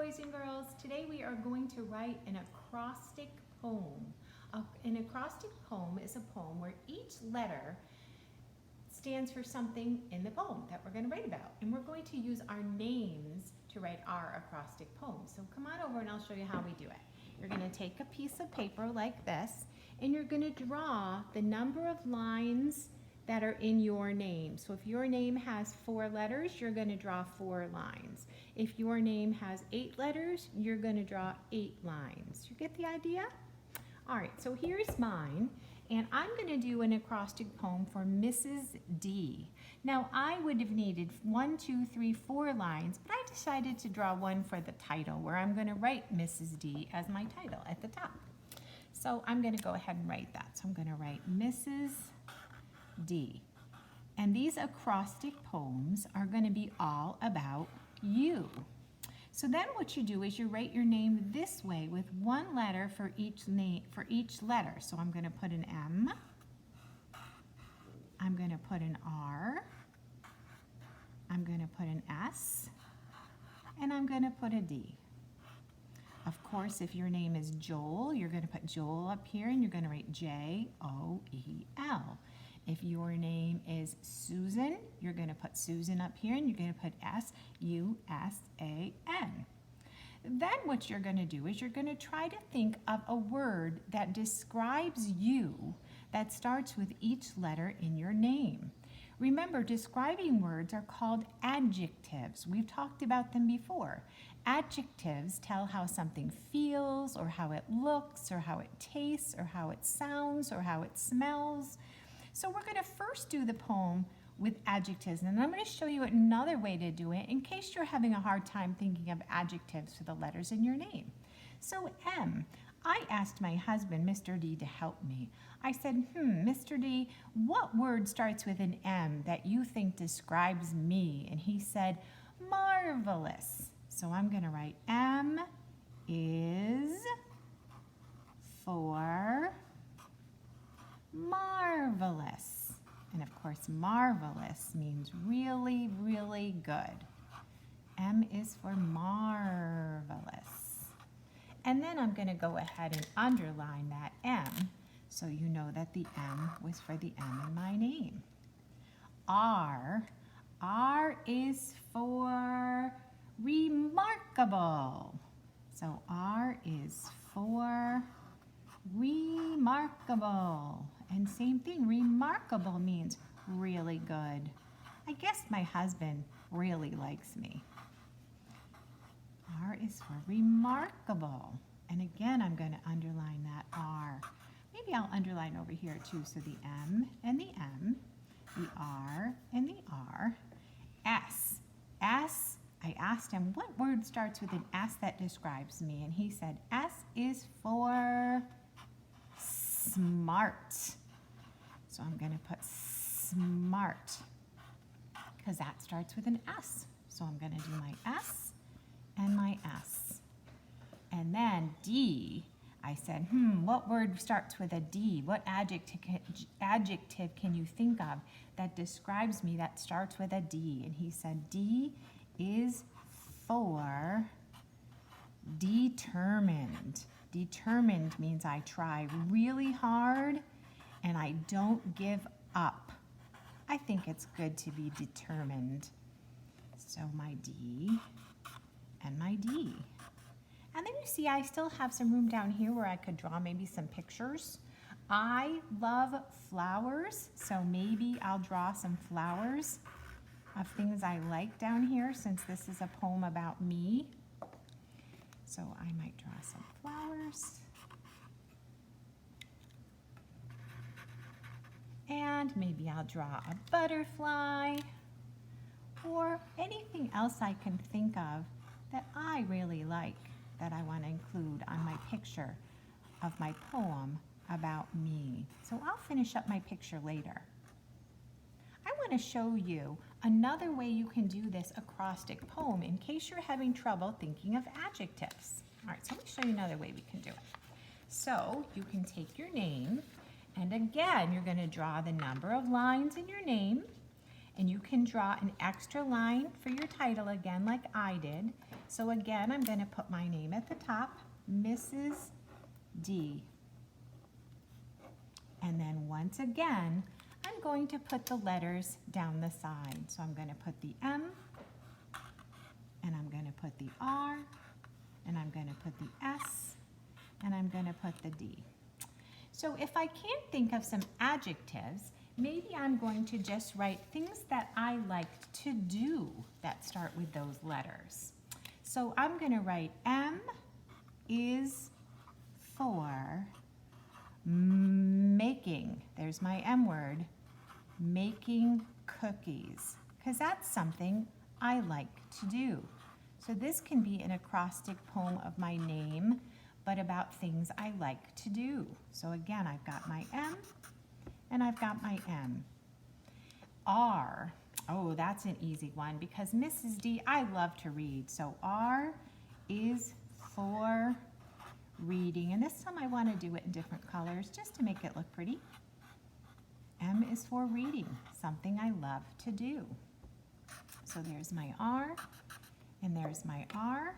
boys and girls. Today we are going to write an acrostic poem. An acrostic poem is a poem where each letter stands for something in the poem that we're going to write about. And we're going to use our names to write our acrostic poem. So come on over and I'll show you how we do it. You're going to take a piece of paper like this and you're going to draw the number of lines that are in your name. So if your name has 4 letters, you're going to draw 4 lines. If your name has 8 letters, you're going to draw 8 lines. You get the idea? All right, so here's mine, and I'm going to do an acrostic poem for Mrs. D. Now, I would have needed 1, 2, 3, 4 lines, but I decided to draw one for the title, where I'm going to write Mrs. D as my title at the top. So I'm going to go ahead and write that. So I'm going to write Mrs. D. And these acrostic poems are going to be all about you. So then what you do is you write your name this way with 1 letter for each letter. So I'm going to put an M. I'm going to put an R. I'm going to put an S. And I'm going to put a D. Of course, if your name is Joel, you're going to put Joel up here and you're going to write J-O-E-L. If your name is Susan, you're going to put Susan up here and you're going to put S-U-S-A-N. Then what you're going to do is you're going to try to think of a word that describes you that starts with each letter in your name. Remember, describing words are called adjectives. We've talked about them before. Adjectives tell how something feels or how it looks or how it tastes or how it sounds or how it smells. So we're going to first do the poem with adjectives, and I'm going to show you another way to do it in case you're having a hard time thinking of adjectives for the letters in your name. So M, I asked my husband, Mr. D, to help me. I said, Mr. D, what word starts with an M that you think describes me? And he said, marvelous. So I'm going to write M is for marvelous. And of course, marvelous means really, really good. M is for marvelous. And then I'm going to go ahead and underline that M so you know that the M was for the M in my name. R is for remarkable. So R is for remarkable. And same thing, remarkable means really good. I guess my husband really likes me. R is for remarkable. And again, I'm going to underline that R. Maybe I'll underline over here too. So the M and the M, the R and the R. S. S, I asked him, what word starts with an S that describes me? And he said, S is for smart. So I'm going to put smart because that starts with an S. So I'm going to do my S and my S. And then D, I said, what word starts with a D? What adjective can you think of that describes me that starts with a D? And he said, D is for determined. Determined means I try really hard and I don't give up. I think it's good to be determined. So my D and my D. And then you see I still have some room down here where I could draw maybe some pictures. I love flowers, so maybe I'll draw some flowers of things I like down here since this is a poem about me. So I might draw some flowers. And maybe I'll draw a butterfly or anything else I can think of that I really like that I want to include on my picture of my poem about me. So I'll finish up my picture later. I want to show you another way you can do this acrostic poem in case you're having trouble thinking of adjectives. All right, so let me show you another way we can do it. So you can take your name, and again, you're going to draw the number of lines in your name, And you can draw an extra line for your title again like I did. So again, I'm going to put my name at the top, Mrs. D. And then once again, I'm going to put the letters down the side. So I'm going to put the M, and I'm going to put the R, and I'm going to put the S, and I'm going to put the D. So if I can't think of some adjectives, maybe I'm going to just write things that I liked to do that start with those letters. So I'm going to write M is for making, there's my M word, making cookies, because that's something I like to do. So this can be an acrostic poem of my name, but about things I like to do. So again, I've got my M and I've got my M. R, oh, that's an easy one because Mrs. D, I love to read. So R is for reading. And this time I want to do it in different colors just to make it look pretty. M is for reading, something I love to do. So there's my R and there's my R.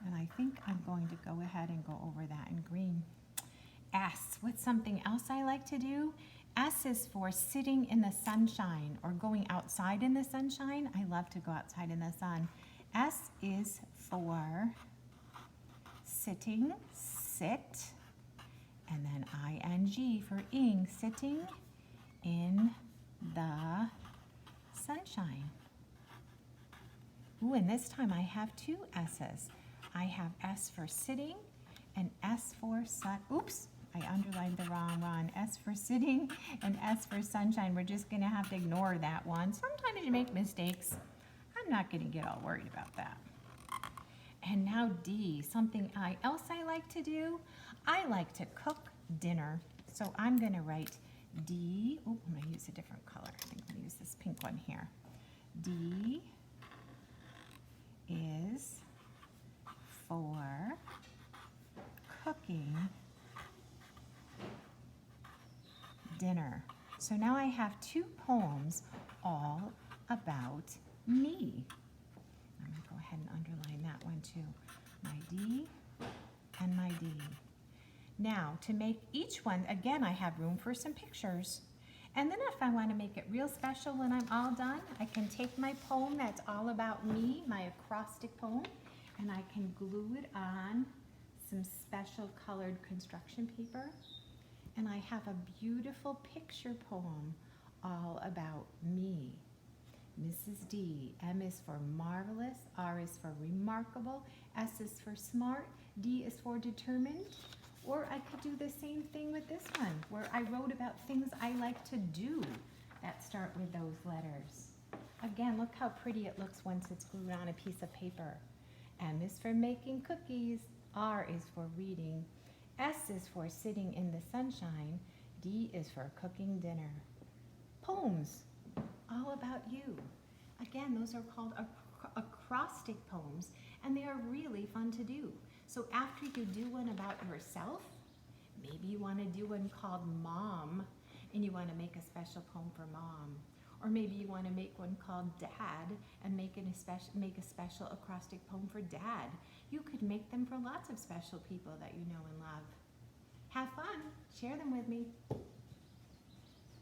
And I think I'm going to go ahead and go over that in green. S, what's something else I like to do? S is for sitting in the sunshine or going outside in the sunshine. I love to go outside in the sun. S is for sitting, sit, and then ing for ing, sitting in the sunshine. Ooh, and this time I have two S's. I have S for sitting and S for sun. Oops, I underlined the wrong one. S for sitting and S for sunshine. We're just going to have to ignore that one. Sometimes you make mistakes. I'm not going to get all worried about that. And now D, something else I like to do. I like to cook dinner. So I'm going to write D. Oh, I'm going to use a different color. I think I'm going to use this pink one here. D is for cooking dinner. So now I have two poems all about me. I'm going to go ahead and underline that one too. My D and my D. Now to make each one, again, I have room for some pictures. And then if I want to make it real special when I'm all done, I can take my poem that's all about me, my acrostic poem, and I can glue it on some special colored construction paper. And I have a beautiful picture poem all about me. Mrs. D, M is for marvelous, R is for remarkable, S is for smart, D is for determined. Or I could do the same thing with this one, where I wrote about things I like to do that start with those letters. Again, look how pretty it looks once it's glued on a piece of paper. M is for making cookies, R is for reading, S is for sitting in the sunshine, D is for cooking dinner. Poems, all about you. Again, those are called acrostic poems, and they are really fun to do. So after you do one about yourself, maybe you want to do one called Mom, and you want to make a special poem for Mom. Or maybe you want to make one called Dad and make a special acrostic poem for Dad. You could make them for lots of special people that you know and love. Have fun. Share them with me.